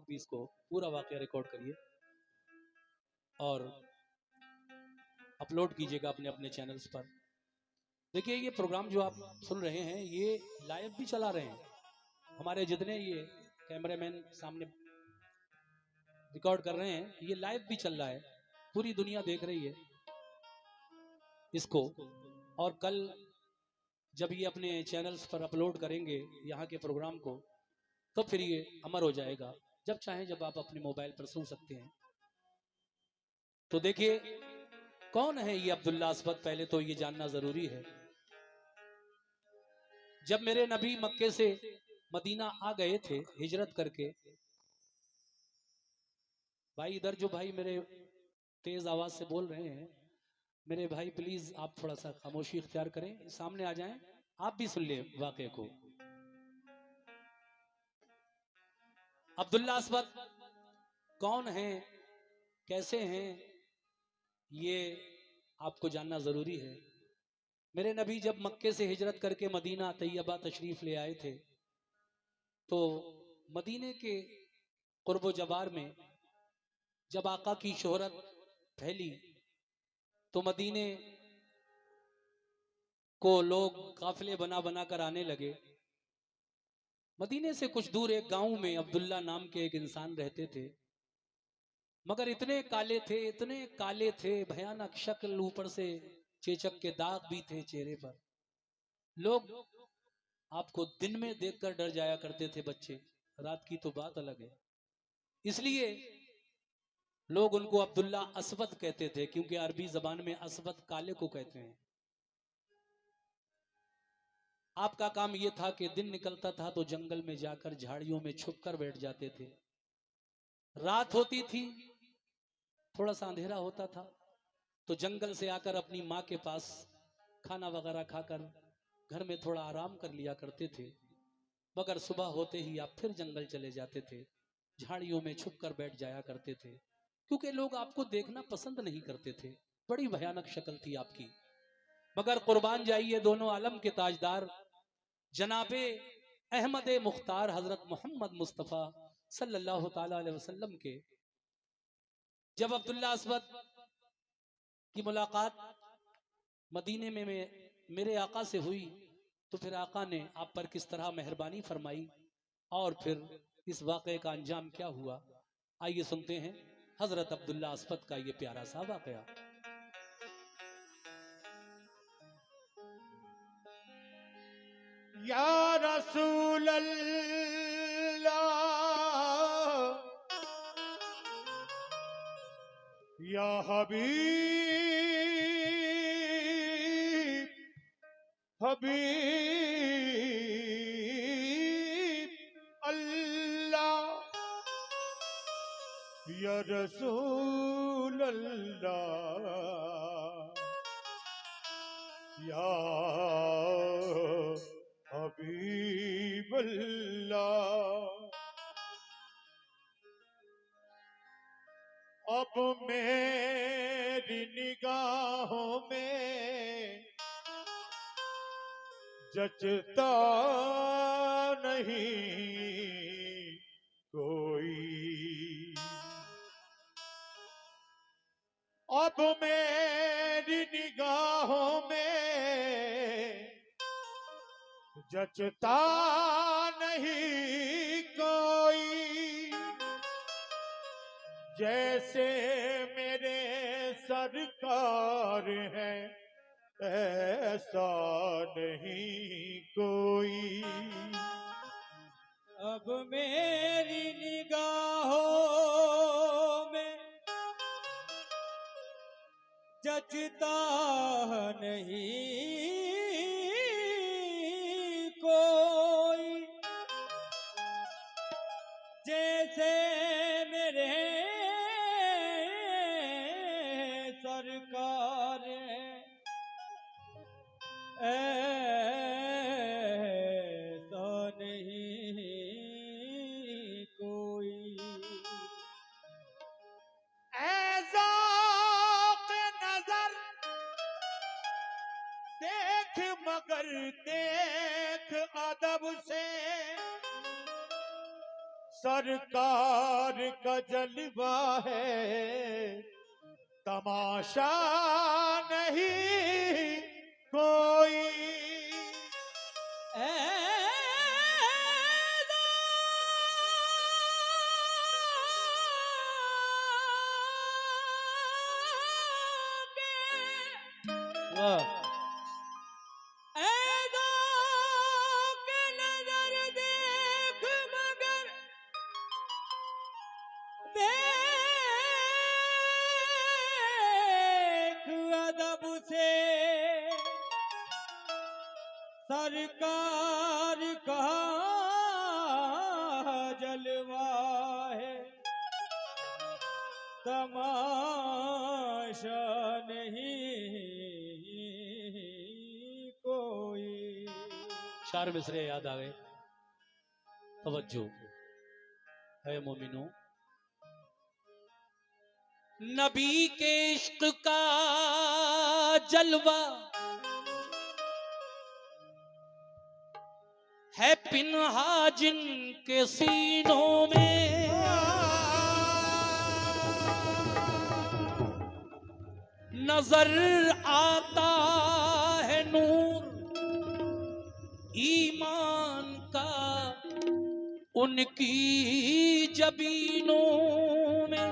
भी इसको पूरा वाकया रिकॉर्ड करिए और अपलोड कीजिएगा अपने अपने चैनल्स पर। देखिए ये प्रोग्राम जो आप सुन रहे हैं ये लाइव भी चला रहे हैं, हमारे जितने ये कैमरामैन सामने रिकॉर्ड कर रहे हैं, ये लाइव भी चल रहा है, पूरी दुनिया देख रही है इसको। और कल जब ये अपने चैनल्स पर अपलोड करेंगे यहाँ के प्रोग्राम को, तो फिर ये अमर हो जाएगा, जब चाहें जब आप अपने मोबाइल पर सुन सकते हैं। तो देखिए कौन है ये अब्दुल्ला अस्वद, पहले तो ये जानना जरूरी है। जब मेरे नबी मक्के से मदीना आ गए थे हिजरत करके, भाई इधर जो भाई मेरे तेज आवाज से बोल रहे हैं, मेरे भाई प्लीज आप थोड़ा सा खामोशी इख्तियार करें, सामने आ जाएं, आप भी सुन ले वाकये को। अब्दुल्ला अस्वद कौन है, कैसे हैं, ये आपको जानना जरूरी है। मेरे नबी जब मक्के से हिजरत करके मदीना तैयबा तशरीफ ले आए थे, तो मदीने के कुर्बो जवार में जब आका की शोहरत फैली, तो मदीने को लोग काफिले बना बना कर आने लगे। मदीने से कुछ दूर एक गांव में अब्दुल्ला नाम के एक इंसान रहते थे, मगर इतने काले थे, इतने काले थे, भयानक शक्ल, ऊपर से चेचक के दाग भी थे चेहरे पर। लोग आपको दिन में देखकर डर जाया करते थे बच्चे, रात की तो बात अलग है। इसलिए लोग उनको अब्दुल्ला अस्वद कहते थे, क्योंकि अरबी जबान में अस्वद काले को कहते हैं। आपका काम यह था कि दिन निकलता था तो जंगल में जाकर झाड़ियों में छुपकर बैठ जाते थे। रात होती थी, थोड़ा सा अंधेरा होता था, तो जंगल से आकर अपनी माँ के पास खाना वगैरह खाकर घर में थोड़ा आराम कर लिया करते थे। मगर सुबह होते ही आप फिर जंगल चले जाते थे, झाड़ियों में छुपकर बैठ जाया करते थे, क्योंकि लोग आपको देखना पसंद नहीं करते थे, बड़ी भयानक शक्ल थी आपकी। मगर कुर्बान जाइए दोनों आलम के ताजदार जनाबे अहमद मुख्तार हजरत मोहम्मद मुस्तफ़ा सल्लल्लाहु ताला अलैहि वसल्लम के, जब अब्दुल्ला अस्वद की मुलाकात मदीने में मेरे आका से हुई, तो फिर आका ने आप पर किस तरह मेहरबानी फरमाई और फिर इस वाक़े का अंजाम क्या हुआ, आइए सुनते हैं हजरत अब्दुल्ला अस्वद का ये प्यारा सा वाक़या। या रसूल अल्लाह, या हबीब हबीब अल्लाह, या रसूल अल्लाह, या हबीब अल्लाह। अब मेरी निगाहों में जचता नहीं कोई, अब मेरी निगाहों में जचता नहीं कोई, जैसे मेरे सरकार हैं ऐसा नहीं कोई। अब मेरी निगाहों में जचता नहीं कोई, जैसे मेरे सरकार ऐसा नहीं कोई। ऐसा नजर देख मगर देख अदब से, सरकार सरकार का जलवा है, तमाशा नहीं कोई। वाह सरकार का जलवा है, तमाशा नहीं कोई। चार मिसरे याद आ गए। तवज्जो है मोमिनो, नबी के इश्क का जलवा है पिन्हा जिनके सीनों में, नजर आता है नूर ईमान का उनकी जबीनों में।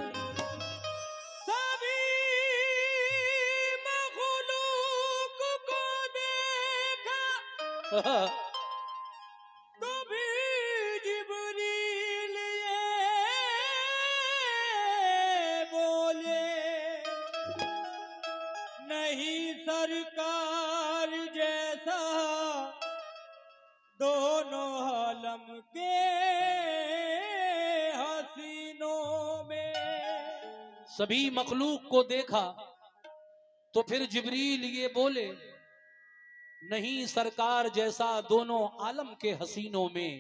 सभी मखलूक को देखा कभी जिब्रील ये बोले, नहीं सरकार जैसा दोनों आलम के हसीनों में। सभी मखलूक को देखा तो फिर जिब्रील ये बोले, नहीं सरकार जैसा दोनों आलम के हसीनों में।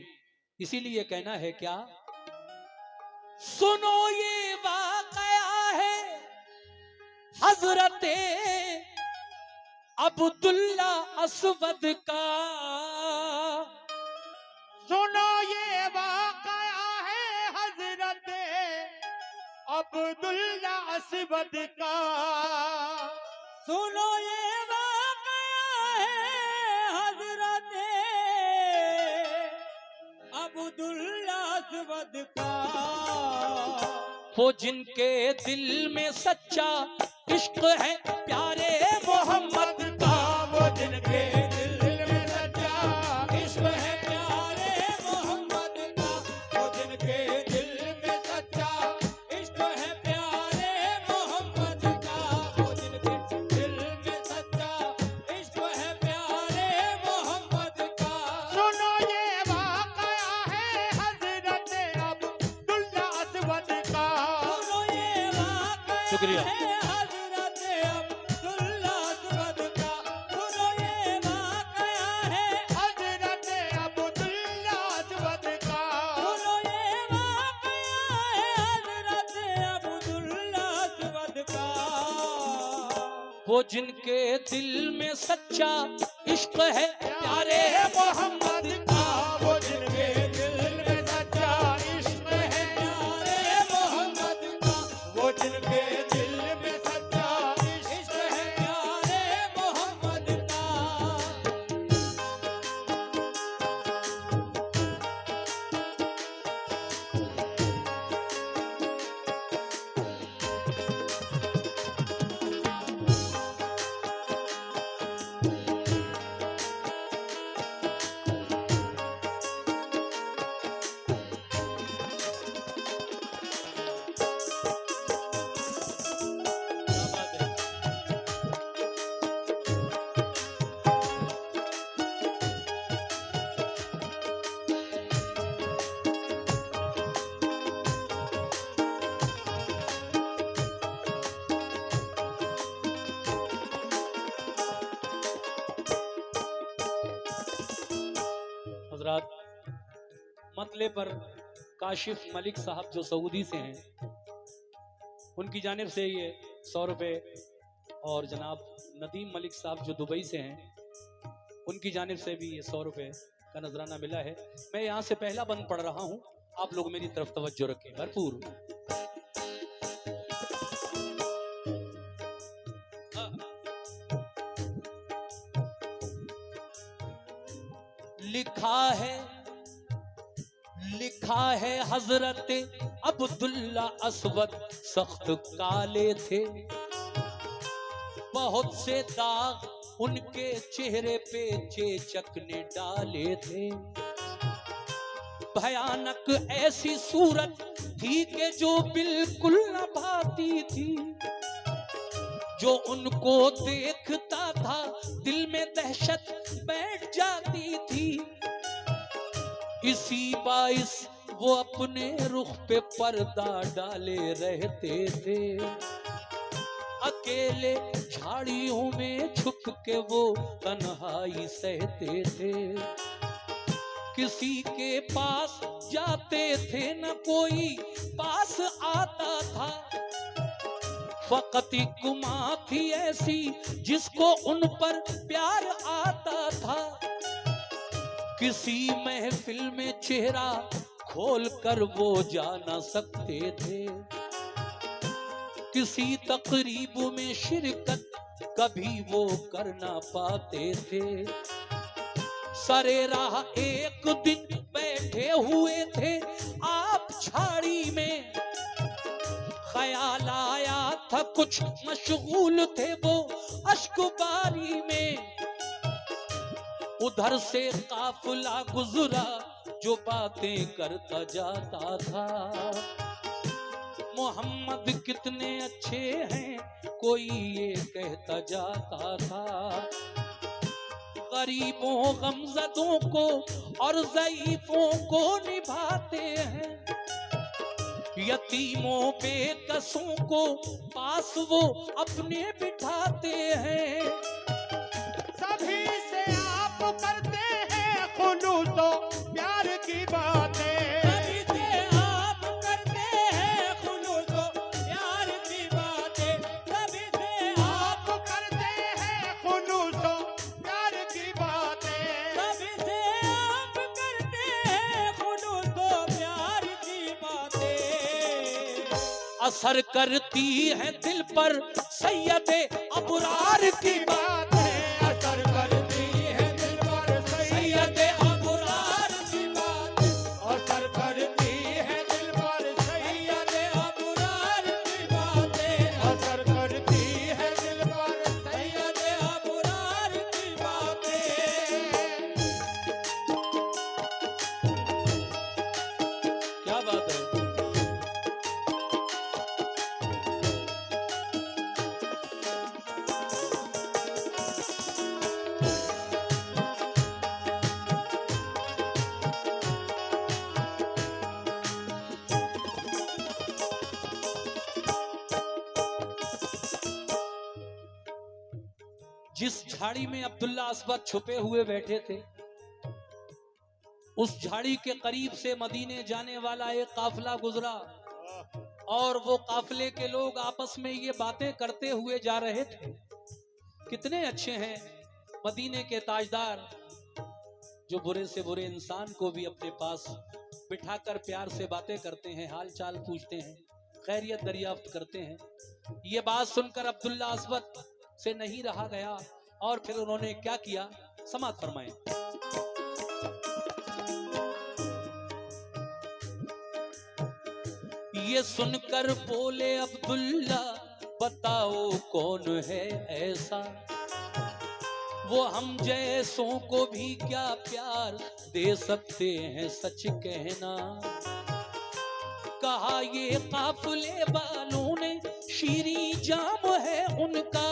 इसीलिए कहना है क्या, सुनो ये वाकया है हजरते अब्दुल्ला अस्वद का। सुनो ये वाकया है हजरत अब्दुल्ला अस्वद का। सुनो ये वाकया है हजरत अब्दुल्ला अस्वद का। वो जिनके दिल में सच्चा इश्क है प्यारे मोहम्मद का। वो जिनके दिल में सच्चा इश्क है प्यारे मोहम्मद का। वो जिनके दिल में सच्चा इश्क है प्यारे मोहम्मद का। वो जिनके दिल में सच्चा इश्क है प्यारे मोहम्मद का। सुनो ये वाकया है हजरत अब्दुल्ला अस्वद का। सुनो ये वाकया शुक्रिया। है हजरत अब्दुल्ला अस्वद का। सुनो ये वाकया है हजरत अब्दुल्ला अस्वद का। सुनो ये वाकया है हजरत अब्दुल्ला अस्वद का। वो जिनके दिल में सच्चा इश्क है प्यारे मोहम्मद का। वो जिनके दिल में सच्चा इश्क है प्यारे मोहम्मद का। वो जिनके दिल में सच्चा इश्क है प्यारे मोहम्मद का। हजरात, मतले पर काशिफ मलिक साहब जो सऊदी से हैं, उनकी जानिब से ये 100 रुपये, और जनाब नदीम मलिक साहब जो दुबई से हैं, उनकी जानिब से भी ये 100 रुपये का नजराना मिला है। मैं यहाँ से पहला बंद पढ़ रहा हूँ, आप लोग मेरी तरफ तवज्जो रखें भरपूर। लिखा है हजरत अब्दुल्ला असवद सख्त काले थे, बहुत से दाग उनके चेहरे पे चेचक ने डाले थे। भयानक ऐसी सूरत थी कि जो बिल्कुल न भाती थी, जो उनको देखता था दिल में दहशत बैठ जाती थी। इसी बाइस वो अपने रुख पे पर्दा डाले रहते थे, अकेले झाड़ियों में छुप के वो तन्हाई सहते थे। किसी के पास जाते थे न कोई पास आता था, फकत एक माँ थी ऐसी जिसको उन पर प्यार आता था। किसी महफिल में चेहरा खोल कर वो जा न सकते थे, किसी तकरीब में शिरकत कभी वो कर ना पाते थे। सरे राह एक दिन बैठे हुए थे आप झाड़ी में, ख्याल आया था कुछ मशगूल थे वो अश्कबारी में। उधर से काफिला गुजरा जो बातें करता जाता था, मोहम्मद कितने अच्छे हैं कोई ये कहता जाता था। गरीबों गमज़दों को और ज़ईफ़ों को निभाते हैं, यतीमों बेकसों को पास वो अपने बिठाते हैं। सभी से आप करते हैं खुलूसो प्यार की बातें, सभी से आप करते हैं खुलूसो प्यार की बातें, सभी से आप करते हैं खुलूसो प्यार की बातें। सभी से आप करते हैं खुलूसो प्यार की बातें। असर करती है दिल पर सैयदे अबरार की बात, असर करती है दिल पर सैयदे अबरार की बात, असर करती है दिल पर सैयदे अबरार की बातें, असर करती है दिल पर सैयदे अबरार की बातें। क्या बात है। जिस झाड़ी में अब्दुल्ला असवद छुपे हुए बैठे थे, उस झाड़ी के करीब से मदीने जाने वाला एक काफिला गुजरा और वो काफिले के लोग आपस में ये बातें करते हुए जा रहे थे। कितने अच्छे हैं मदीने के ताजदार, जो बुरे से बुरे इंसान को भी अपने पास बिठाकर प्यार से बातें करते हैं, हाल चाल पूछते हैं, खैरियत दरियाफ्त करते हैं। ये बात सुनकर अब्दुल्ला असवद से नहीं रहा गया और फिर उन्होंने क्या किया, समाअत फरमाएं। ये सुनकर बोले अब्दुल्ला, बताओ कौन है ऐसा, वो हम जैसों को भी क्या प्यार दे सकते हैं, सच कहना। कहा ये काफिले वालों ने शीरी जाम है उनका,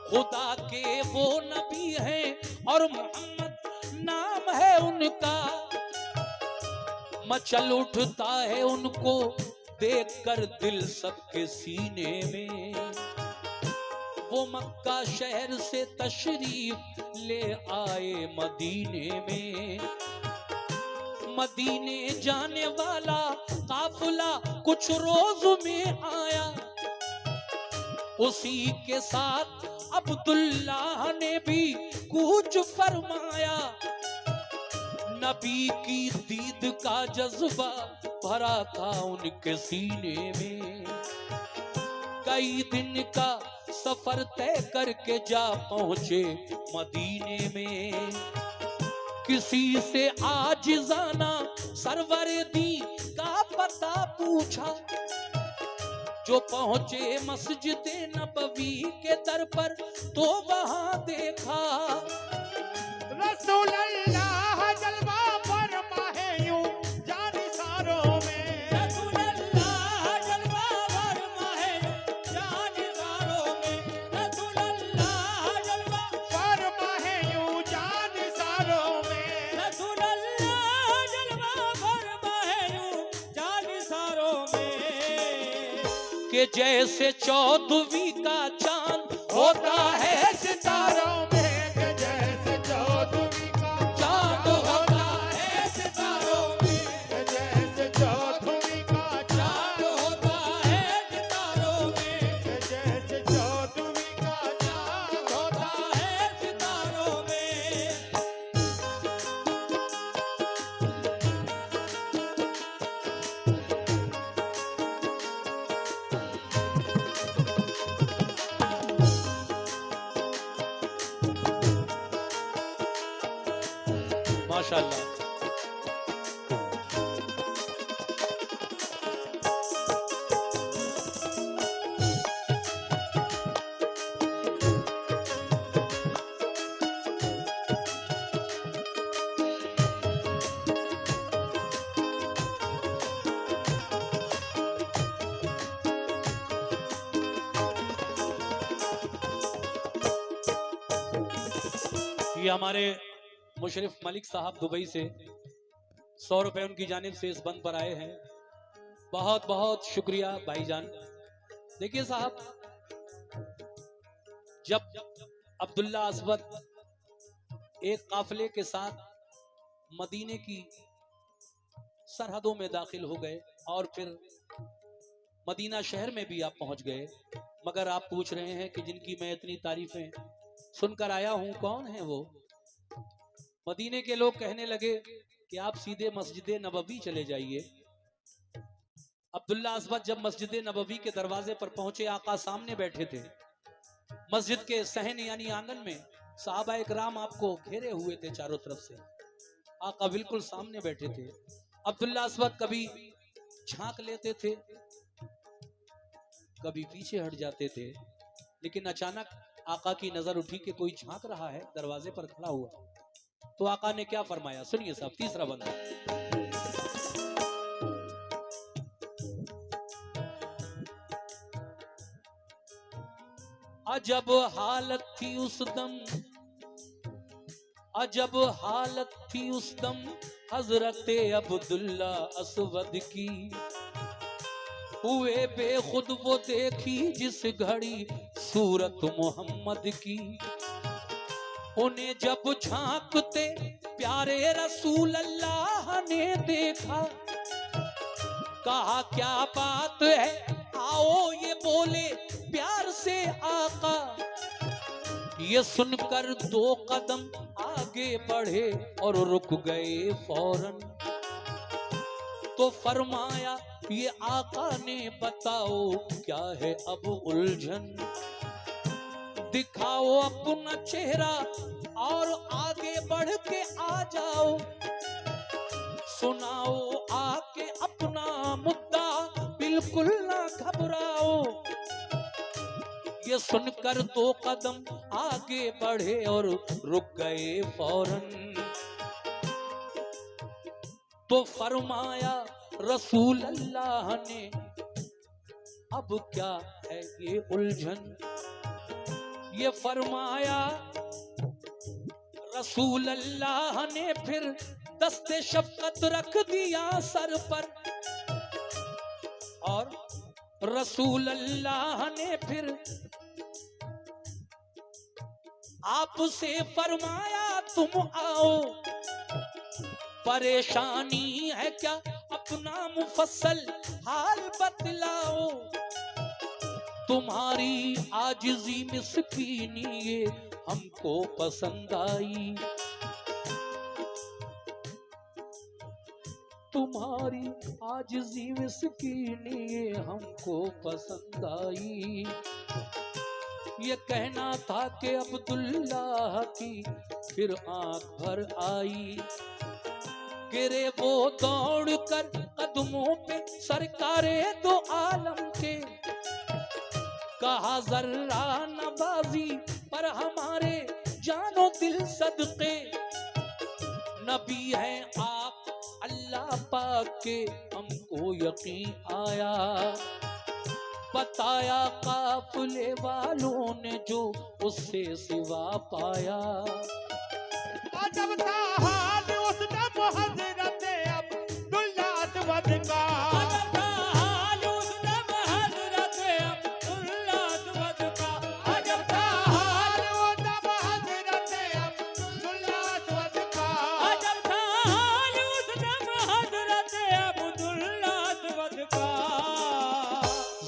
खुदा के वो नबी हैं और मोहम्मद नाम है उनका। मचल उठता है उनको देखकर दिल सबके सीने में, वो मक्का शहर से तशरीफ ले आए मदीने में। मदीने जाने वाला काफिला कुछ रोज में आया, उसी के साथ अब्दुल्लाह ने भी कूच फरमाया। नबी की दीद का जज्बा भरा था उनके सीने में। कई दिन का सफर तय करके जा पहुंचे मदीने में। किसी से आजिज़ाना सरवरे दी का पता पूछा, जो पहुंचे मस्जिद नबवी के दर पर तो वहां देखा रसूल अल्लाह जलवा फरमाए यूं जानिसारों में। रसूल अल्लाह जलवा फरमाए जानिसारों में। रसूल अल्लाह जलवा फरमाए यूं जानिसारों में। रसूल अल्लाह जलवा फरमाए जानिसारों में। कि जैसे 14वीं का चांद होता है सितारों में, कि जैसे 14वीं का चांद होता है सितारों में। कि जैसे 14वीं का चांद होता है सितारों में। कि जैसे 14वीं का चांद होता है सितारों में। माशाल्लाह। ये हमारे मुशरिफ मलिक साहब दुबई से 100 रुपए उनकी जानिब से इस बंद पर आए हैं। बहुत बहुत शुक्रिया भाईजान। देखिए साहब, जब अब्दुल्ला अस्वद एक काफिले के साथ मदीने की सरहदों में दाखिल हो गए और फिर मदीना शहर में भी आप पहुंच गए, मगर आप पूछ रहे हैं कि जिनकी मैं इतनी तारीफें सुनकर आया हूं कौन है वो? मदीने के लोग कहने लगे कि आप सीधे मस्जिद नबवी चले जाइए। अब्दुल्ला अस्वद जब मस्जिद नबवी के दरवाजे पर पहुंचे, आका सामने बैठे थे। मस्जिद के सहन यानी आंगन में सहाबा इकराम आपको घेरे हुए थे चारों तरफ से। आका बिल्कुल सामने बैठे थे। अब्दुल्ला अस्वद कभी झांक लेते थे, कभी पीछे हट जाते थे, लेकिन अचानक आका की नजर उठी कि कोई झांक रहा है दरवाजे पर खड़ा हुआ। तो आका ने क्या फरमाया, सुनिए साहब, तीसरा बंदा। अजब हालत थी उस दम, अजब हालत थी उस दम हजरत अब्दुल्ला अस्वद की। हुए बेखुद वो देखी जिस घड़ी सूरत मोहम्मद की। उन्हें जब झांकते प्यारे रसूल अल्लाह ने देखा, कहा क्या बात है, आओ ये बोले प्यार से आका। ये सुनकर 2 कदम आगे बढ़े और रुक गए फौरन। तो फरमाया ये आका ने बताओ क्या है अब उलझन। दिखाओ अपना चेहरा और आगे बढ़ के आ जाओ। सुनाओ आके अपना मुद्दा, बिल्कुल ना घबराओ। ये सुनकर 2 कदम आगे बढ़े और रुक गए फौरन। तो फरमाया रसूल अल्लाह ने अब क्या है ये उलझन। ये फरमाया रसूल अल्लाह ने फिर दस्ते शफकत रख दिया सर पर, और रसूल अल्लाह ने फिर आपसे फरमाया तुम आओ। परेशानी है क्या अपना मुफस्सल हाल बतलाओ। तुम्हारी आजिज़ी मिस्कीनी ये हमको पसंद आई। तुम्हारी आजिज़ी मिस्कीनी ये हमको पसंद आई। ये कहना था कि अब्दुल्लाह की फिर आंख भर आई। गिरे वो दौड़ कर कदमों पे सरकारे दो आलम के, कहा जर्रा नवाजी पर हमारे जानो दिल सदके। नबी है आप अल्लाह पाक के हमको यकीन आया। बताया काफिले वालों ने जो उससे सिवा पाया। अजब था हाल उस दम हजरत अब्दुल्ला अस्वद का। अजब था हाल उस दम हजरत अब्दुल्ला अस्वद का। अजब था हाल उस दम हजरत अब्दुल्ला अस्वद का। अजब था हाल उस दम हजरत अब्दुल्ला अस्वद का।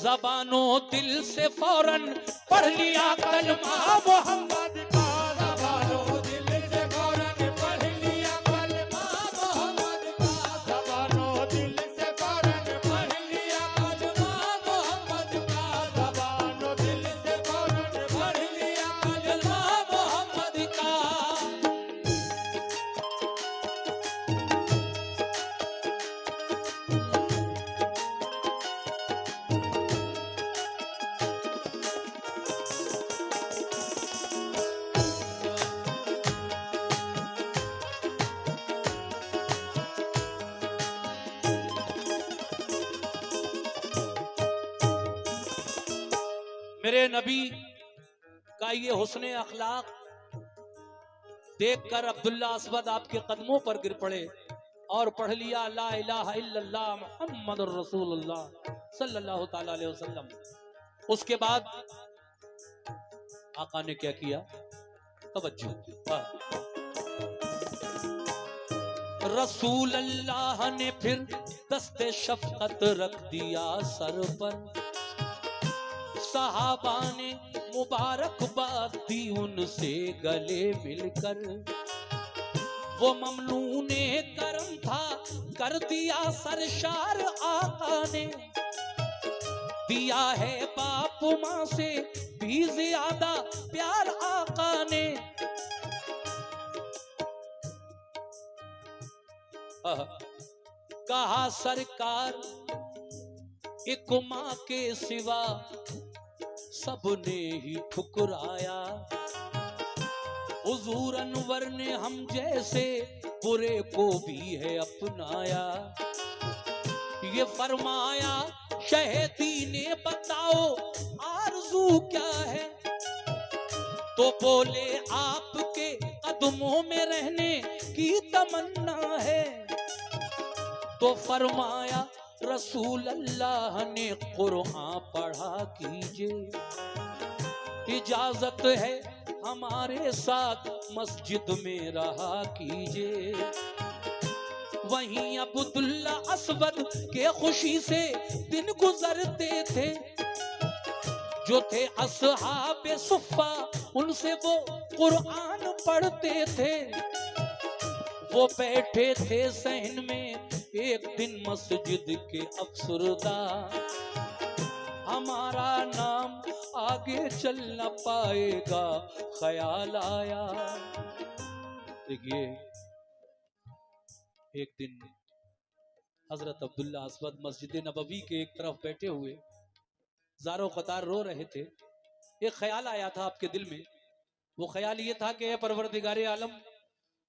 ज़बानो दिल से फौरन पढ़ लिया कलमा मोहम्मद का। ज़बानो दिल से फौरन पढ़ लिया कलमा मोहम्मद का। ज़बानो दिल से फौरन पढ़ लिया कलमा मोहम्मद का। ज़बानो दिल से फौरन पढ़ लिया कलमा मोहम्मद का। मेरे नबी का ये हुस्न अखलाक देखकर अब्दुल्ला अस्वद आपके कदमों पर गिर पड़े और पढ़ लिया ला इलाहा इल्लल्लाह मुहम्मदुर रसूलुल्लाह सल्लल्लाहु ताला अलैहि वसल्लम। उसके बाद आका ने क्या किया? तवज्जो। रसूल अल्लाह ने फिर दस्ते शफकत रख दिया सर पर। सहाबा ने मुबारकबाद दी उनसे गले मिलकर। वो ममनूने करम था कर दिया सरशार आका ने। दिया है बाप माँ से भी ज्यादा प्यार आका ने। कहा सरकार एक माँ के सिवा सबने ही ठुकराया। हुजूर अनवर ने हम जैसे बुरे को भी है अपनाया। ये फरमाया शहीदी ने बताओ आरज़ू क्या है। तो बोले आपके कदमों में रहने की तमन्ना है। तो फरमाया रसूल अल्लाह ने कुरान पढ़ा कीजिए। इजाजत है हमारे साथ मस्जिद में रहा कीजिए। वहीं अब्दुल्ला अस्वद के खुशी से दिन गुजरते थे। जो थे असहाबे सुफ़ा उनसे वो कुरान पढ़ते थे। वो बैठे थे सहन में एक दिन मस्जिद के अफसरदा। हमारा नाम आगे चल न पाएगा ख्याल आया। देखिए एक दिन हजरत अब्दुल्ला अस्वद मस्जिद नबवी के एक तरफ बैठे हुए ज़ारो क़तार रो रहे थे। एक ख्याल आया था आपके दिल में। वो ख्याल ये था कि परवरदिगारे आलम,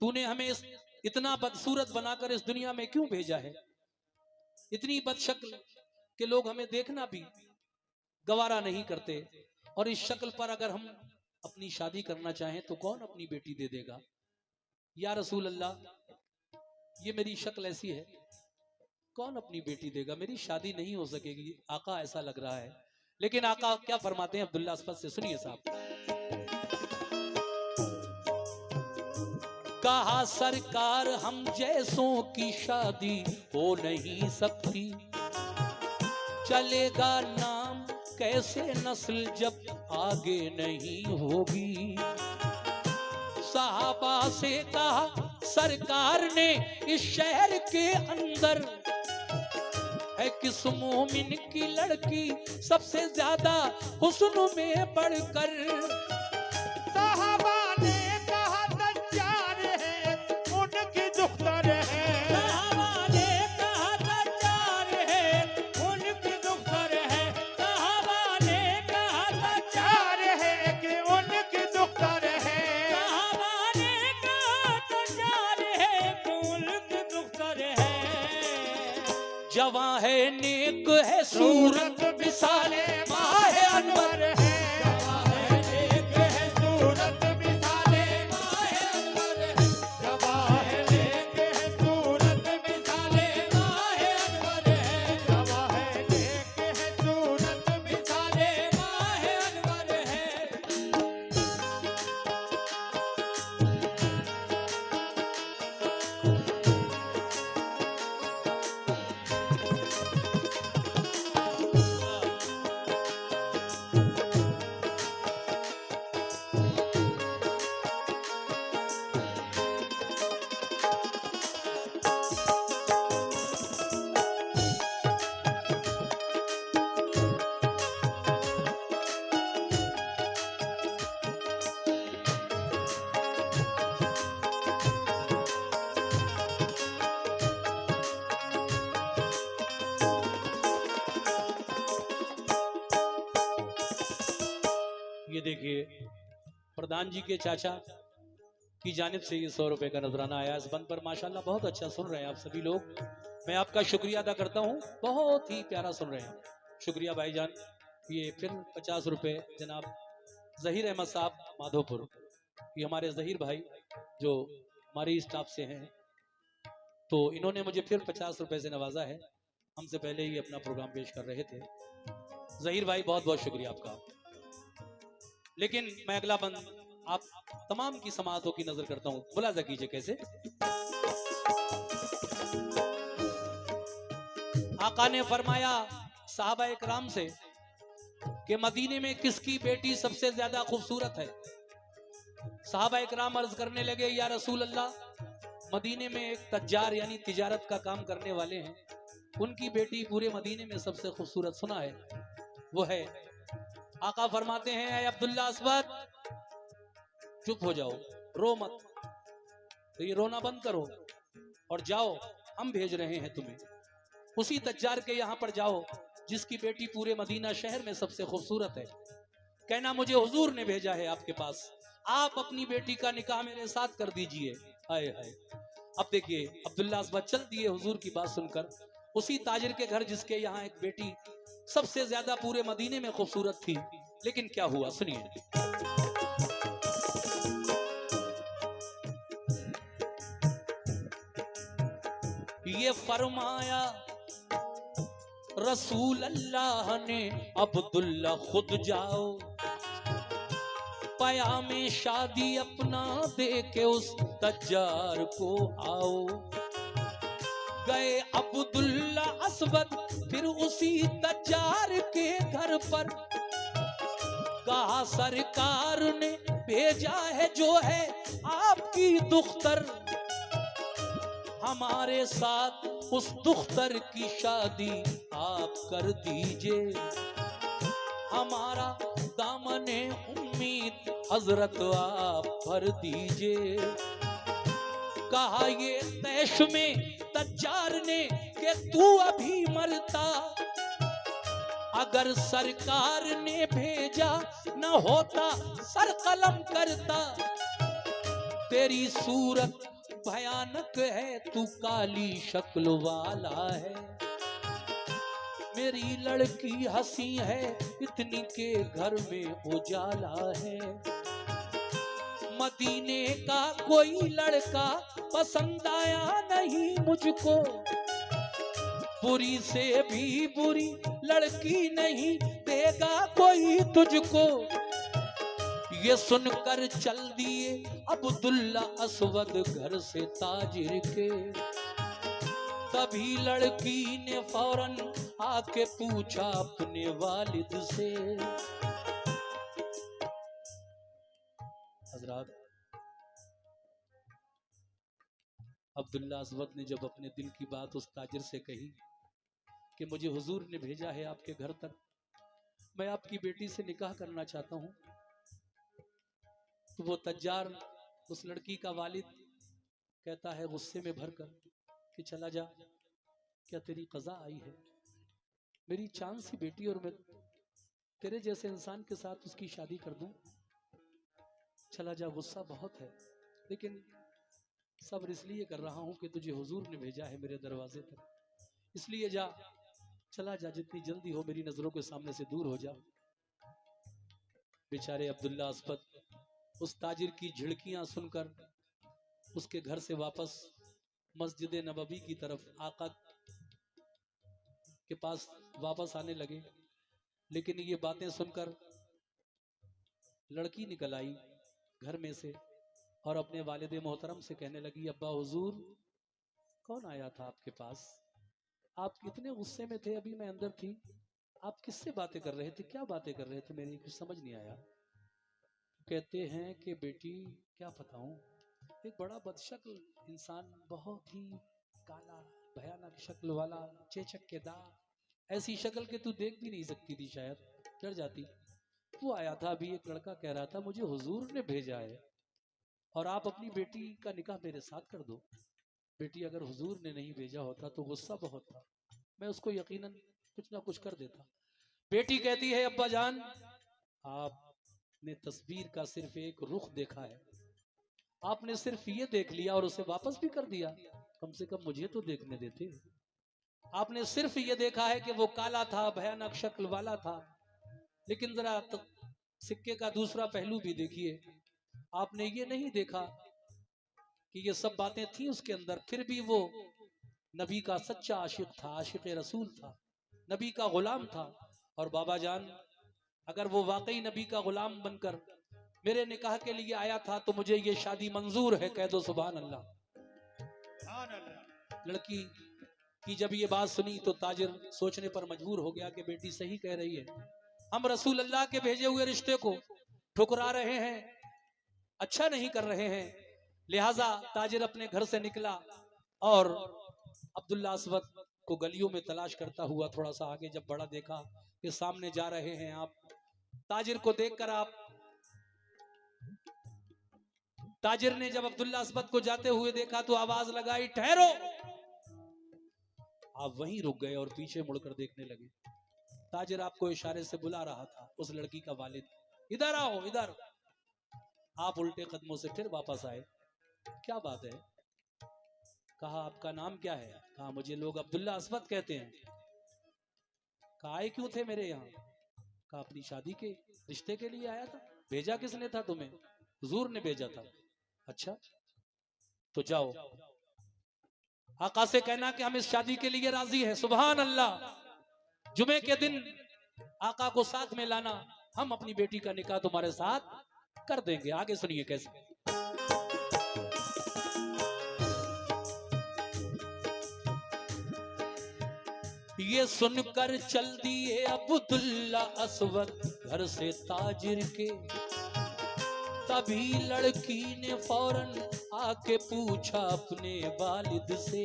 तूने हमें इतना बदसूरत बनाकर इस दुनिया में क्यों भेजा है? इतनी बदशक्ल कि लोग हमें देखना भी गवारा नहीं करते। और इस शक्ल पर अगर हम अपनी शादी करना चाहें तो कौन अपनी बेटी दे देगा? या रसूल अल्लाह, ये मेरी शक्ल ऐसी है, कौन अपनी बेटी देगा? मेरी शादी नहीं हो सकेगी। आका ऐसा लग रहा है। लेकिन आका क्या फरमाते हैं अब्दुल्ला अस्वद से, सुनिए साहब। कहा सरकार हम जैसों की शादी हो नहीं सकती। चलेगा नाम कैसे नस्ल जब आगे नहीं होगी। सहाबा से कहा सरकार ने इस शहर के अंदर है किस मोमिन की लड़की सबसे ज्यादा हुस्न में बढ़कर। साहबा ने कहा दज्जाल है उनकी दुख्तर है। साहबा ने कहा दज्जाल है उनकी दुख्तर है। साहबा ने कहा दज्जाल है कि उनकी दुख्तर है। साहबा ने कहा दज्जाल है कि उनकी दुख्तर है। जवां है नेक है सूरत सूरत मिसाले माह अनवर है। जवां है नेक है सूरत मिसाले माह अनवर है। जवां है नेक है सूरत मिसाले माह अनवर है। जवां है नेक है सूरत मिसाले माह अनवर है। ये देखिए प्रधान जी के चाचा की जानिब से ये 100 रुपए का नजराना आया इस बंद पर। माशाल्लाह बहुत अच्छा सुन रहे हैं आप सभी लोग। मैं आपका शुक्रिया अदा करता हूँ, बहुत ही प्यारा सुन रहे हैं, शुक्रिया भाईजान। ये फिर 50 रुपए जनाब जहीर अहमद साहब माधोपुर, ये हमारे जहीर भाई जो हमारी स्टाफ से हैं, तो इन्होंने मुझे फिर 50 रुपए से नवाजा है। हमसे पहले ही अपना प्रोग्राम पेश कर रहे थे। जहीर भाई बहुत बहुत शुक्रिया आपका। लेकिन मैं अगला बंद आप तमाम की समातों की नजर करता हूं, मुलाजा कीजिए कैसे। आका ने फरमाया साहबा इकराम से कि मदीने में किसकी बेटी सबसे ज्यादा खूबसूरत है। साहबा इकराम अर्ज करने लगे या रसूल अल्लाह, मदीने में एक तज्जार यानी तिजारत का काम करने वाले हैं, उनकी बेटी पूरे मदीने में सबसे खूबसूरत सुना है, वो है। आका फरमाते हैं ऐ अब्दुल्ला अस्वद, चुप हो जाओ, रो मत, तो ये रोना बंद करो और जाओ, हम भेज रहे हैं तुम्हें उसी तज्जार के यहां पर जाओ जिसकी बेटी पूरे मदीना शहर में सबसे खूबसूरत है। कहना मुझे हुजूर ने भेजा है आपके पास, आप अपनी बेटी का निकाह मेरे साथ कर दीजिए। हाय हाय। अब देखिए अब्दुल्ला अस्वद चल दिए हुजूर की बात सुनकर उसी ताजिर के घर जिसके यहाँ एक बेटी सबसे ज्यादा पूरे मदीने में खूबसूरत थी। लेकिन क्या हुआ सुनिए। ये फरमाया रसूल अल्लाह ने अब्दुल्ला खुद जाओ, पयामे शादी अपना दे के उस तज्जार को आओ। गए अब्दुल्ला अस्वद फिर उसी तज्जार के घर पर, कहा सरकार ने भेजा है जो है आपकी दुख्तर, हमारे साथ उस दुख्तर की शादी आप कर दीजिए, हमारा दामने उम्मीद हजरत आप भर दीजिए। कहा ये तैश में तज्जार ने कि तू अभी मरता, अगर सरकार ने भेजा न होता सर कलम करता। तेरी सूरत भयानक है, तू काली शक्ल वाला है, मेरी लड़की हंसी है इतनी के घर में उजाला है। मदीने का कोई लड़का पसंद आया नहीं मुझको, बुरी से भी बुरी लड़की नहीं देगा कोई तुझको। ये सुनकर चल दिए अब्दुल्ला अस्वद घर से ताजिर के, तभी लड़की ने फौरन आके पूछा अपने वालिद से। हजरात अब्दुल्ला अस्वद ने जब अपने दिल की बात उस ताजिर से कही कि मुझे हुजूर ने भेजा है आपके घर तक, मैं आपकी बेटी से निकाह करना चाहता हूं, तो वो तज्जार, उस लड़की का वालिद, कहता है गुस्से में भरकर कि चला जा, क्या तेरी कज़ा आई है? मेरी चांद सी बेटी और मैं तेरे जैसे इंसान के साथ उसकी शादी कर दूं? चला जा, गुस्सा बहुत है, लेकिन सब्र इसलिए कर रहा हूं कि तुझे हुजूर ने भेजा है मेरे दरवाजे तक, इसलिए जा, चला जा, जितनी जल्दी हो मेरी नजरों के सामने से दूर हो जा। बेचारे अब्दुल्ला अस्वद उस ताजिर की झिड़कियां सुनकर उसके घर से वापस मस्जिद नबवी की तरफ आका के पास वापस आने लगे। लेकिन ये बातें सुनकर लड़की निकल आई घर में से और अपने वालिद मोहतरम से कहने लगी, अब्बा हुजूर, कौन आया था आपके पास? आप कितने गुस्से में थे, अभी मैं अंदर थी, आप किससे बातें कर रहे थे, क्या बातें कर रहे थे, मेरी कुछ समझ नहीं आया। कहते हैं कि बेटी क्या बताऊं, एक बड़ा बदशक्ल इंसान, बहुत ही काला भयानक शक्ल वाला, चेचक के दांत, ऐसी शक्ल के तू देख भी नहीं सकती थी, शायद डर जाती, वो आया था। अभी एक लड़का कह रहा था मुझे हुजूर ने भेजा है और आप अपनी बेटी का निकाह मेरे साथ कर दो। बेटी, अगर हुजूर ने नहीं भेजा होता तो गुस्सा बहुत था, मैं उसको यकीनन कुछ ना कुछ कर देता। बेटी कहती है, अब्बा जान, आपने तस्वीर का सिर्फ एक रुख देखा है, आपने सिर्फ ये देख लिया और उसे वापस भी कर दिया, कम से कम मुझे तो देखने देते। आपने सिर्फ ये देखा है कि वो काला था, भयानक शक्ल वाला था, लेकिन जरा सिक्के का दूसरा पहलू भी देखिए, आपने ये नहीं देखा कि ये सब बातें थी उसके अंदर, फिर भी वो नबी का सच्चा आशिक था, आशिक रसूल था, नबी का गुलाम था। और बाबा जान, अगर वो वाकई नबी का गुलाम बनकर मेरे निकाह के लिए आया था तो मुझे ये शादी मंजूर है, कह दो सुभान अल्लाह। लड़की की जब ये बात सुनी तो ताजिर सोचने पर मजबूर हो गया कि बेटी सही कह रही है, हम रसूल अल्लाह के भेजे हुए रिश्ते को ठुकरा रहे हैं, अच्छा नहीं कर रहे हैं। लिहाजा ताजिर अपने घर से निकला और अब्दुल्ला अस्वद को गलियों में तलाश करता हुआ थोड़ा सा आगे जब बढ़ा, देखा कि सामने जा रहे हैं आप। ताजिर को देखकर ताजिर ने जब अब्दुल्ला अस्वद को जाते हुए देखा तो आवाज लगाई, ठहरो। आप वहीं रुक गए और पीछे मुड़कर देखने लगे। ताजिर आपको इशारे से बुला रहा था, उस लड़की का वालिद, इधर आओ, इधर। आप उल्टे कदमों से फिर वापस आए। क्या बात है? कहा, आपका नाम क्या है? कहा, मुझे लोग अब्दुल्ला अस्वद कहते हैं। कहा, आए क्यों थे मेरे यहाँ? कहा, अपनी शादी के रिश्ते के लिए आया था। भेजा किसने था तुम्हें? हुजूर ने भेजा था। अच्छा, तो जाओ, आका से कहना कि हम इस शादी के लिए राजी हैं। सुभान अल्लाह। जुमे के दिन आका को साथ में लाना, हम अपनी बेटी का निकाह तुम्हारे साथ कर देंगे। आगे सुनिए कैसे। ये सुनकर चल दिए अब्दुल्ला अस्वद घर से ताजिर के। तभी लड़की ने फौरन आके पूछा अपने वालिद से,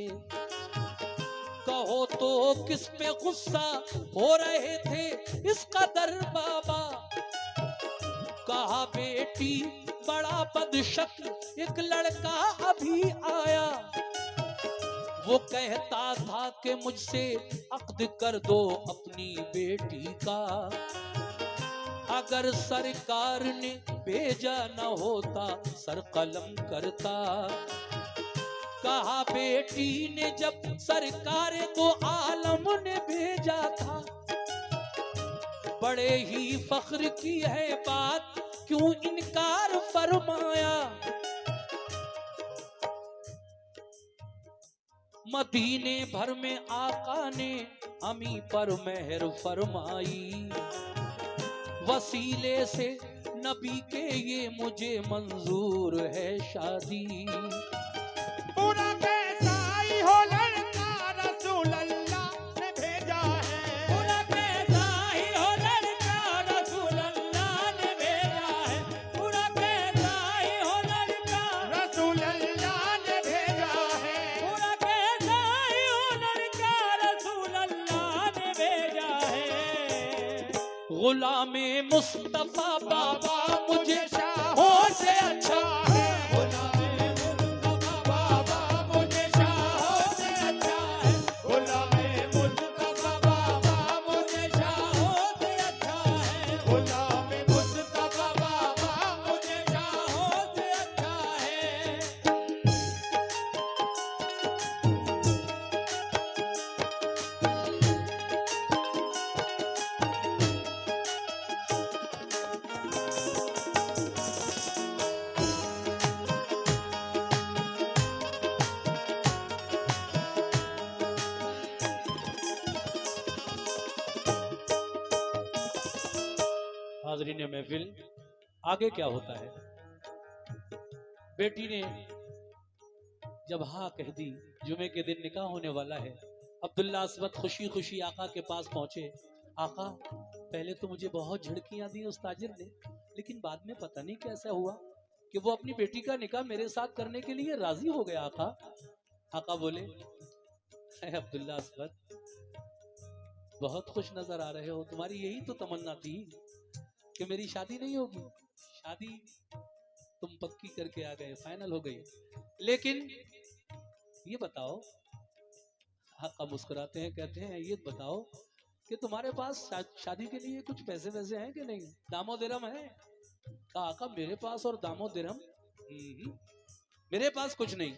कहो तो किस पे गुस्सा हो रहे थे इस कदर बाबा? कहा, बेटी, बड़ा बदशक्ल एक लड़का अभी आया, वो कहता था कि मुझसे अक्द कर दो अपनी बेटी का। अगर सरकार ने भेजा न होता सर कलम करता। कहा, बेटी ने जब सरकार दो आलम ने भेजा था, बड़े ही फख्र की है बात, क्यों इनकार फरमाया? मदीने भर में आका ने हमी पर मेहर फरमाई, वसीले से नबी के ये मुझे मंजूर है शादी। पूरा कैसा ही हो लड़का रसूल अल्लाह ने भेजा है। पूरा कैसा ही हो लड़का रसूल अल्लाह ने भेजा है। पूरा कैसा ही हो लड़का रसूल अल्लाह ने भेजा है। गुलामे मुस्तफा बाबा मुझे शाहों से अच्छा है। गुलामे मुस्तफा बाबा मुझे शाहों से अच्छा है। गुलामे मुस्तफा बाबा मुझे शाहों से अच्छा है। गुलामे मुस्तफा बाबा मुझे शाहों से अच्छा है। हाजरीन महफिल, आगे क्या होता है? बेटी ने जब हाँ कह दी, जुमे के दिन निकाह होने वाला है। अब्दुल्ला अस्वद खुशी खुशी आका के पास पहुंचे। आका, पहले तो मुझे बहुत झिड़कियां दी उस ताजिर ने, लेकिन बाद में पता नहीं कैसा हुआ कि वो अपनी बेटी का निकाह मेरे साथ करने के लिए राजी हो गया। आका बोले, अब्दुल्ला अस्वद, बहुत खुश नजर आ रहे हो, तुम्हारी यही तो तमन्ना थी कि मेरी शादी नहीं होगी। शादी तुम पक्की करके आ गए, फाइनल हो गई। लेकिन ये बताओ, आका मुस्कुराते हैं, कहते हैं, ये बताओ कि तुम्हारे पास शादी के लिए कुछ पैसे वैसे हैं कि नहीं, दामो दिरहम है? कहा, आका मेरे पास और दामो दिरहम मेरे पास कुछ नहीं,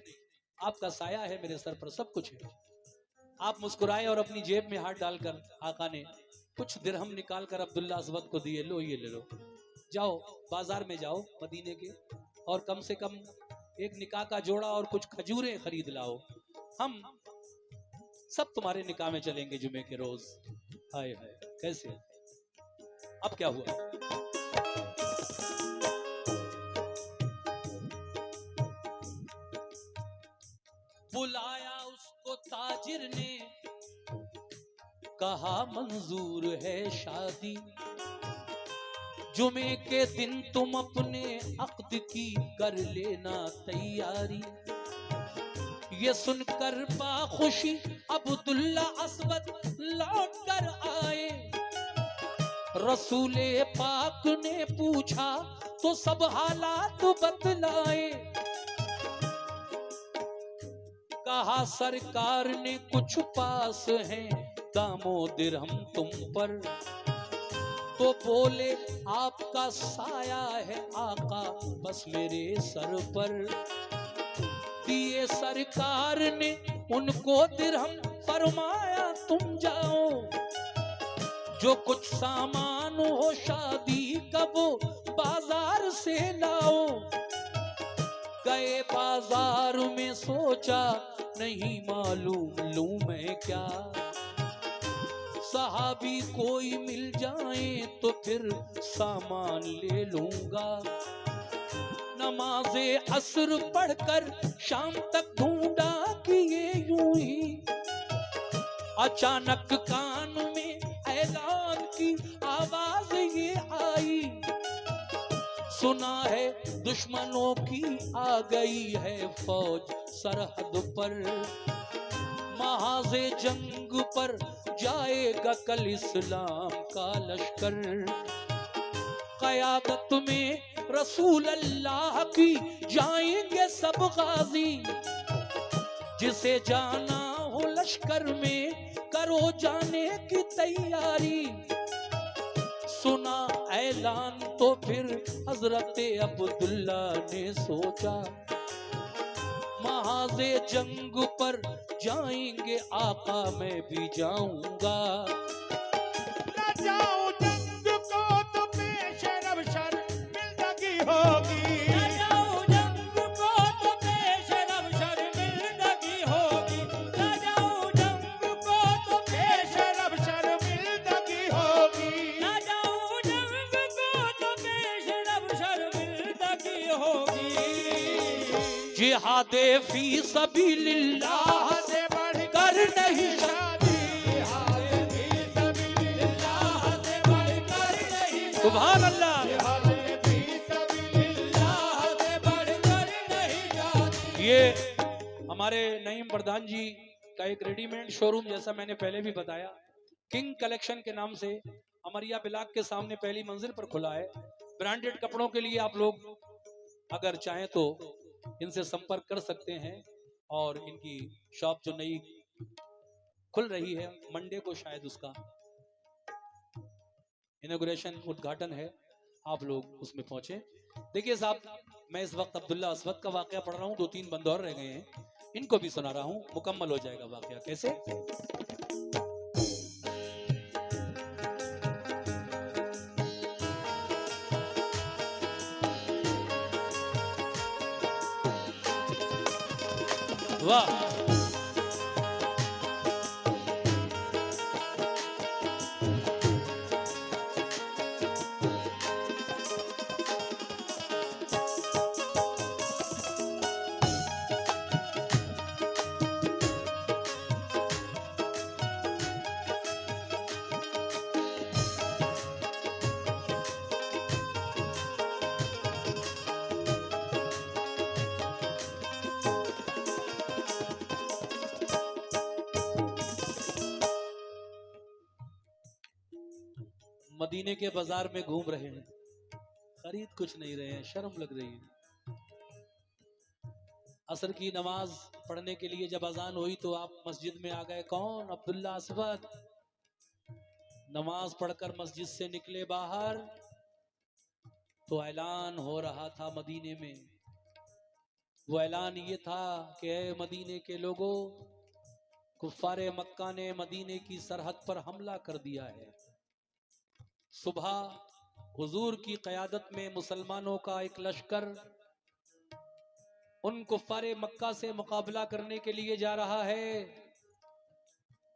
आपका साया है मेरे सर पर, सब कुछ है। आप मुस्कुराए और अपनी जेब में हाथ डालकर आका ने कुछ दिरहम निकाल कर अब्दुल्ला अस्वद को दिए। लो, ये ले लो, जाओ बाजार में जाओ मदीने के, और कम से कम एक निकाह का जोड़ा और कुछ खजूरें खरीद लाओ, हम सब तुम्हारे निकाह में चलेंगे जुमे के रोज। हाय हाय, कैसे? अब क्या हुआ? बुलाया उसको ताजिर ने, कहा मंजूर है शादी, जुमे के दिन तुम अपने अक्द की कर लेना तैयारी। ये सुनकर बाखुशी अब्दुल्ला अस्वद लौट कर आए। रसूले पाक ने पूछा तो सब हालात बतलाए। कहा, सरकार ने कुछ पास हैं दामो दिरहम तुम पर, तो बोले आपका साया है आका बस मेरे सर पर। दिए सरकार ने उनको दिरहम, फरमाया तुम जाओ, जो कुछ सामान हो शादी का वो बाजार से लाओ। गए बाजार में, सोचा नहीं मालूम लूं मैं क्या, सहाबी कोई मिल जाए तो फिर सामान ले लूंगा। नमाज़े असर पढ़कर शाम तक ढूंढा कि ये यूं ही, अचानक कान में ऐलान की आवाज ये आई। सुना है दुश्मनों की आ गई है फौज सरहद पर, महाज़े जंग पर जाएगा कल इस्लाम का लश्कर। क़यादत में रसूल अल्लाह की जाएंगे सब गाजी, जिसे जाना हो लश्कर में करो जाने की तैयारी। सुना ऐलान तो फिर हजरत अब्दुल्ला ने सोचा, महाज़े जंग पर जाएंगे आका मैं भी जाऊंगा। न जाऊं जंग को तो पेशर अवसर मिलदगी होगी। न जाऊं जंग को तो पेशर अवसर मिलदगी होगी। न जाऊं जंग को तो पेशर अवसर मिलदगी होगी। न जाऊं जंग को तो पेशर अवसर मिलदगी होगी। जिहादे फी सबीलिल्लाह से कर नहीं शादी, जिहाद फी सबीलिल्लाह से बढ़कर नहीं। सुभान अल्लाह। जिहाद फी सबीलिल्लाह से बढ़कर नहीं शादी। ये हमारे नईम प्रधान जी का एक रेडीमेड शोरूम, जैसा मैंने पहले भी बताया, किंग कलेक्शन के नाम से अमरिया बिलाग के सामने पहली मंजिल पर खुला है। ब्रांडेड कपड़ों के लिए आप लोग अगर चाहें तो इनसे संपर्क कर सकते हैं। और इनकी शॉप जो नई खुल रही है, मंडे को शायद उसका इनॉग्रेशन उद्घाटन है, आप लोग उसमें पहुंचे। देखिए साहब, मैं इस वक्त अब्दुल्ला असवद का वाकया पढ़ रहा हूँ, 2-3 बंद और रह गए हैं, इनको भी सुना रहा हूँ, मुकम्मल हो जाएगा वाकया। कैसे? वाह, मदीने के बाजार में घूम रहे हैं, खरीद कुछ नहीं रहे हैं, शर्म लग रही है। असर की नमाज पढ़ने के लिए जब अजान हुई तो आप मस्जिद में आ गए। कौन? अब्दुल्ला असवद। नमाज पढ़कर मस्जिद से निकले बाहर तो ऐलान हो रहा था मदीने में। वो ऐलान ये था कि ऐ मदीने के लोगों, कुफ्फारे मक्का ने मदीने की सरहद पर हमला कर दिया है। सुबह हुजूर की क़यादत में मुसलमानों का एक लश्कर उन कुफ्फारे मक्का से मुकाबला करने के लिए जा रहा है,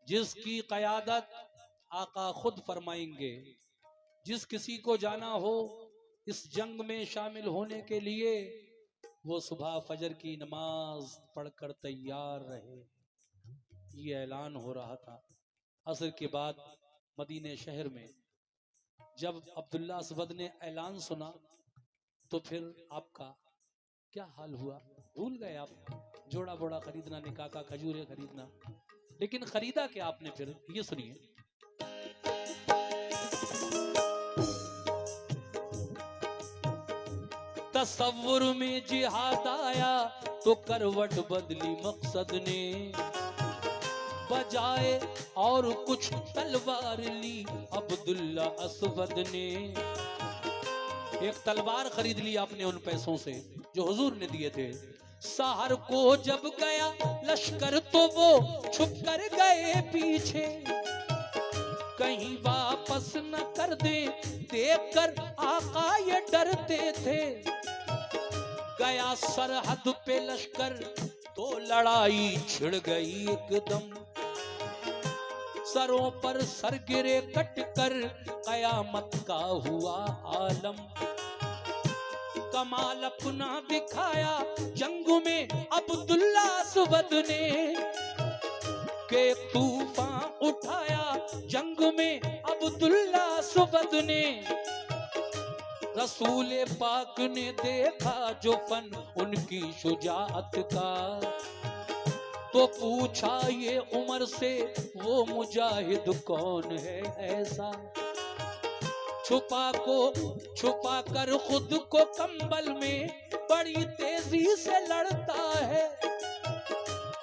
जिसकी क़यादत आका खुद फरमाएंगे। जिस किसी को जाना हो इस जंग में शामिल होने के लिए, वो सुबह फजर की नमाज पढ़कर तैयार रहे। ये ऐलान हो रहा था। असर के बाद मदीने शहर में जब अब्दुल्ला असवद ने ऐलान सुना तो फिर आपका क्या हाल हुआ? भूल गए आप? जोड़ा बोड़ा खरीदना, निकाह का खजूरें खरीदना, लेकिन खरीदा क्या आपने फिर? ये सुनिए। तसव्वुर में जिहाद आया तो करवट बदली मकसद ने, बजाए और कुछ तलवार ली अब्दुल्ला असवद ने। एक तलवार खरीद ली आपने उन पैसों से जो हुजूर ने दिए थे। सहर को जब गया लश्कर तो वो छुप कर गए पीछे, कहीं वापस न कर दे देखकर आका ये डरते थे। गया सरहद पे लश्कर तो लड़ाई छिड़ गई एकदम, सरों पर सर गिरे कट कर कयामत का हुआ आलम। कमाल अपना दिखाया जंग में अब्दुल्ला असवद ने, के तूफान उठाया जंग में अब्दुल्ला असवद ने। रसूल पाक ने देखा जो फन उनकी शुजाअत का, तो पूछा ये उमर से वो मुजाहिद कौन है ऐसा, छुपा कर खुद को कंबल में बड़ी तेजी से लड़ता है।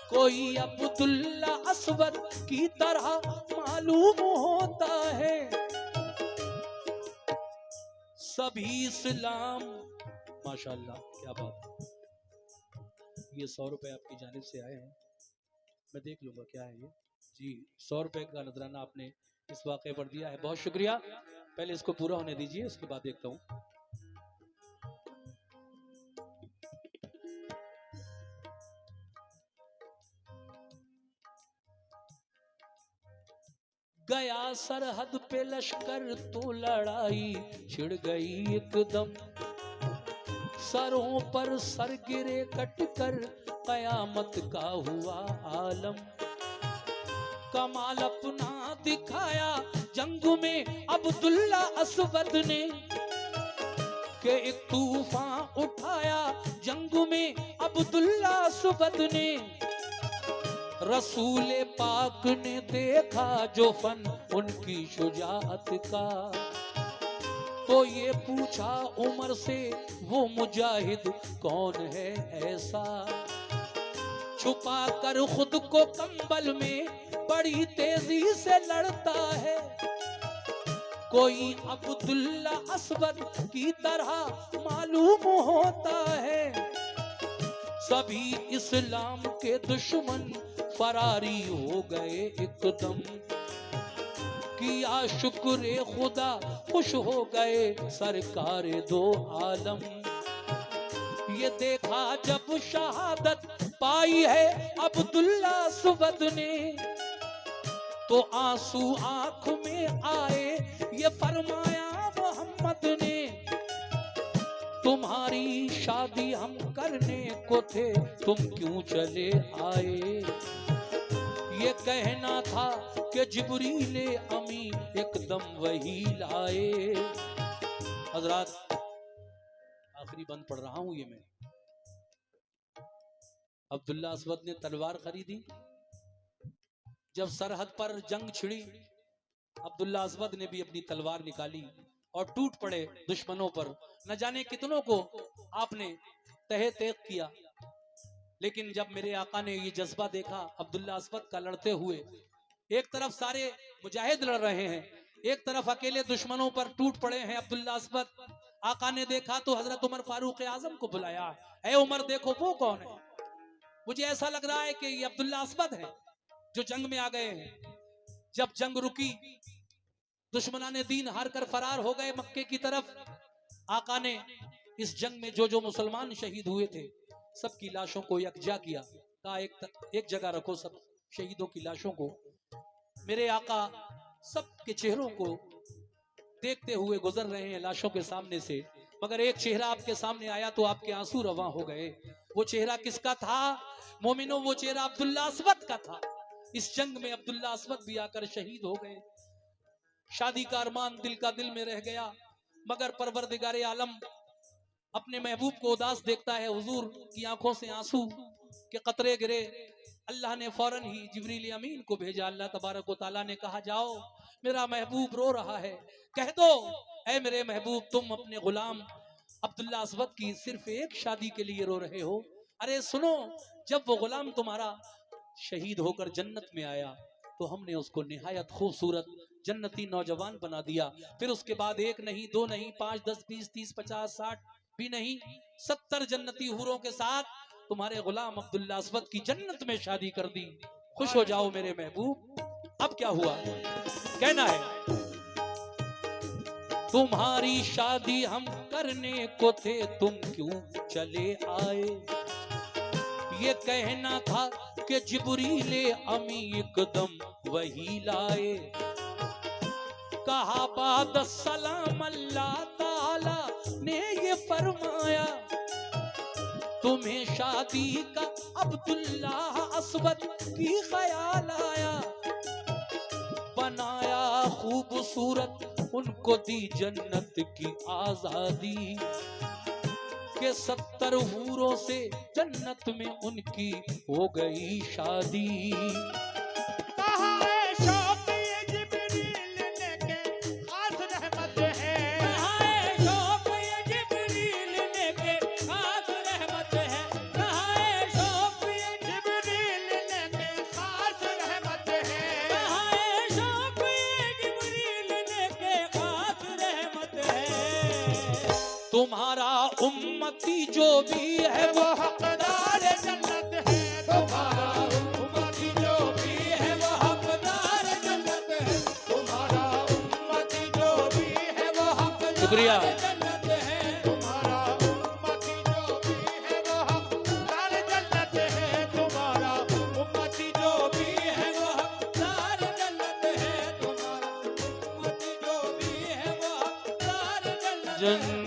कोई अब्दुल्ला असवद की तरह मालूम होता है। सभी इस्लाम, माशाल्लाह क्या बात। ये 100 रुपए आपकी जानिब से आए हैं, मैं देख लूंगा क्या है ये। जी 100 रुपए का नजराना आपने इस वाक़े पर दिया है, बहुत शुक्रिया। पहले इसको पूरा होने दीजिए, उसके बाद देखता हूँ। गया सरहद पे लश्कर तो लड़ाई छिड़ गई एकदम, सरों पर सर गिरे कट कर कयामत का हुआ आलम। कमाल अपना दिखाया जंग में अब्दुल्ला असवद ने, के एक तूफान उठाया जंग में अब्दुल्ला असवद ने। रसूल पाक ने देखा जो फन उनकी शुजाअत का, तो ये पूछा उमर से वो मुजाहिद कौन है ऐसा, छुपा कर खुद को कंबल में बड़ी तेजी से लड़ता है, कोई अब्दुल्ला असवद की तरह मालूम होता है। सभी इस्लाम के दुश्मन फरारी हो गए एकदम, किया शुक्र खुदा खुश हो गए सरकार दो आलम। ये देखा जब शहादत पाई है अब्दुल्ला असवद ने, तो आंसू आंख में आए, ये फरमाया मोहम्मद ने, तुम्हारी शादी हम करने को थे, तुम क्यों चले आए। ये कहना था कि जिब्रील अमी एकदम वही लाए। हजरात आखिरी बंद पढ़ रहा हूं ये मैं। अब्दुल्ला असवद ने तलवार खरीदी, जब सरहद पर जंग छिड़ी, अब्दुल्ला असवद ने भी अपनी तलवार निकाली और टूट पड़े दुश्मनों पर। न जाने कितनों को आपने तहे तेग किया, लेकिन जब मेरे आका ने ये जज्बा देखा अब्दुल्ला असवद का लड़ते हुए, एक तरफ सारे मुजाहिद लड़ रहे हैं, एक तरफ अकेले दुश्मनों पर टूट पड़े हैं अब्दुल्ला असवद। आका ने देखा तो हजरत उमर फारूक आजम को बुलाया, ऐ उमर देखो वो कौन है। मुझे ऐसा लग रहा है कि ये अब्दुल्ला असवद है जो जंग में आ गए हैं। जब जंग रुकी, दुश्मनाने दीन हार कर फरार हो गए मक्के की तरफ, आका ने इस जंग में जो जो मुसलमान शहीद हुए थे सबकी लाशों को यकजा किया, कहा एक जगह रखो सब शहीदों की लाशों को। मेरे आका सबके चेहरों को देखते हुए गुजर रहे हैं लाशों के सामने से, मगर एक चेहरा आपके सामने आया तो आपके आंसू रवां हो गए। वो चेहरा किसका था मोमिनो? वो चेहरा अब्दुल्ला असवद का था। इस जंग में अब्दुल्ला असवद भी आकर शहीद हो गए। शादी का अरमान दिल का दिल में रह गया, मगर परवरदिगारे आलम अपने महबूब को उदास देखता है। हुजूर की आंखों से आंसू के कतरे गिरे। अल्लाह ने फौरन ही जिब्रील अमीन को भेजा। अल्लाह तबारक व तआला ने कहा, जाओ मेरा महबूब रो रहा है, कह दो ऐ मेरे महबूब तुम अपने गुलाम अब्दुल्ला असवद की सिर्फ एक शादी के लिए रो रहे हो। अरे सुनो, जब वो गुलाम तुम्हारा शहीद होकर जन्नत में आया तो हमने उसको निहायत खूबसूरत जन्नती नौजवान बना दिया। फिर उसके बाद एक नहीं, दो नहीं, 5, 10, 20, 30, 50, 60 भी नहीं, 70 जन्नती हूरों के साथ तुम्हारे गुलाम अब्दुल्ला असवद की जन्नत में शादी कर दी। खुश हो जाओ मेरे महबूब। अब क्या हुआ कहना है, तुम्हारी शादी हम करने को थे, तुम क्यों चले आए। ये कहना था कि जिब्रील अमी एकदम वही लाए। कहा बाद सलाम अल्लाह ताला ने ये फरमाया, तुम्हें शादी का अब्दुल्ला असवद की ख्याल आया। बनाया खूबसूरत उनको दी जन्नत की आजादी, के 70 हूरों से जन्नत में उनकी हो गई शादी। तुम्हारा उम्मती जो भी है वो हकदार जन्नत है। तुम्हारा उम्मती जो भी है वो हकदार जन्नत है। तुम्हारा उम्मती जो भी है वो हकदार जन्नत है। तुम्हारा उम्मती जो भी है वो हकदार जन्नत है। तुम्हारा उम्मती जो भी है वो हकदार जन्नत है। तुम्हारा उम्मती जो भी है वो हकदार जन्नत है।